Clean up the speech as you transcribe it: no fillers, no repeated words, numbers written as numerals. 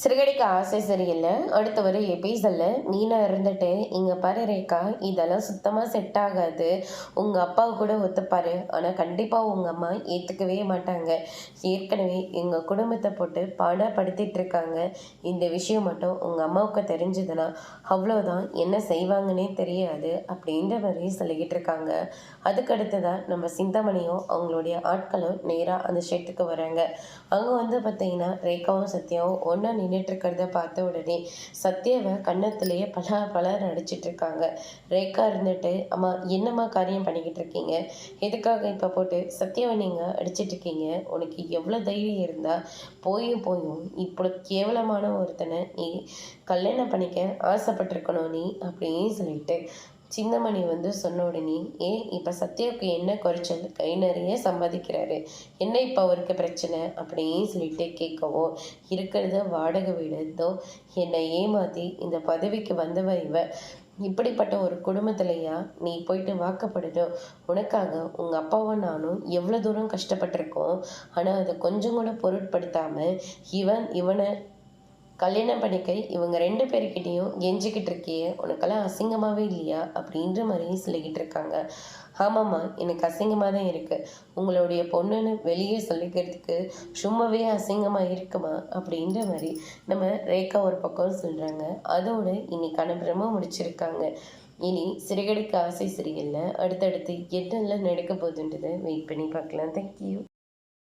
சிறுகடிக்க ஆசை சரியில்ல. அடுத்த வர எபிசோட்ல மீனா இருந்துட்டு, "இங்க பாரு ரேகா, இதெல்லாம் சுத்தமா செட் ஆகாது. உங்க அப்பா கூட ஒத்துப்பாரு. ஆனா கண்டிப்பா உங்க அம்மா ஏத்துக்கவே மாட்டாங்க. ஏற்கனவே எங்க குடும்பத்த போட்டு பாடாப்படுத்திட்டு இருக்காங்க. இந்த விஷயம் மட்டும் உங்க அம்மாவுக்கு தெரிஞ்சதுன்னா, அவ்வளோதான் என்ன செய்வாங்கன்னே தெரியாது." அப்படின்ற மாதிரி சொல்லிக்கிட்டு இருக்காங்க. அதுக்கு அடுத்ததா நம்ம சிந்தாமணியும் அவங்களுடைய ஆட்களும் நேரா அந்த ஷெட்டுக்கு வராங்க. அங்க வந்து பார்த்தீங்கன்னா, ரேகாவும் சத்யாவும் ஒண்ணா நின்னுட்டு இருக்கிறத பார்த்த உடனே சத்யாவை கன்னத்திலேயே பலார் அடிச்சிட்டு இருக்காங்க. ரேகா இருந்துட்டு, அம்மா என்னம்மா காரியம் பண்ணிக்கிட்டு இருக்கீங்க? எதுக்காக இப்போ போட்டு சத்யாவை நீங்கள் அடிச்சிட்டு இருக்கீங்க? உனக்கு எவ்வளோ தைரியம் இருந்தா போயும் போயும் இப்படி கேவலமான ஒருத்தனை நீ கல்யாணம் பண்ணிக்க ஆசைப்பட்டிருக்கணும் நீ அப்படின்னு சொல்லிட்டு சின்னமணி வந்து சொன்ன உடனே, ஏன் இப்போ சத்யாவுக்கு என்ன குறைச்சல்? கை நிறைய சம்பாதிக்கிறாரு, என்ன இப்போ அவருக்கு பிரச்சனை அப்படின்னு சொல்லிட்டு கேட்கவும், இருக்கிறத வாடகை வீடு இதோ என்னை ஏமாற்றி இந்த பதவிக்கு வந்தவ இவ, இப்படிப்பட்ட ஒரு குடும்பத்திலையா நீ போயிட்டு வாக்கப்படணும்? உனக்காக உங்கள் அப்பாவும் நானும் எவ்வளோ தூரம் கஷ்டப்பட்டிருக்கோம். ஆனால் அதை கொஞ்சம் கூட பொருட்படுத்தாமல் இவனை கல்யாணம் பண்ணிக்க இவங்க 2 பேர்கிட்டயும் கெஞ்சிக்கிட்டு இருக்கியே, உனக்கெல்லாம் அசிங்கமாவே இல்லையா? அப்படின்ற மாதிரி சொல்லிக்கிட்டு இருக்காங்க. ஆமாம்மா, எனக்கு அசிங்கமாக தான் இருக்குது. உங்களுடைய பொண்ணுன்னு வெளியே சொல்லிக்கிறதுக்கு சும்மாவே அசிங்கமாக இருக்குமா? அப்படின்ற மாதிரி நம்ம ரேகா ஒரு பக்கம் சொல்கிறாங்க. அதோட இன்னைக்கான பிரம்ம முடிச்சிருக்காங்க. இனி சிறுகடிக்க ஆசை சரியில்லை. அடுத்தடுத்து என்னெல்லாம் நடக்க போகுதுன்றதை வெயிட் பண்ணி பார்க்கலாம். தேங்க்யூ.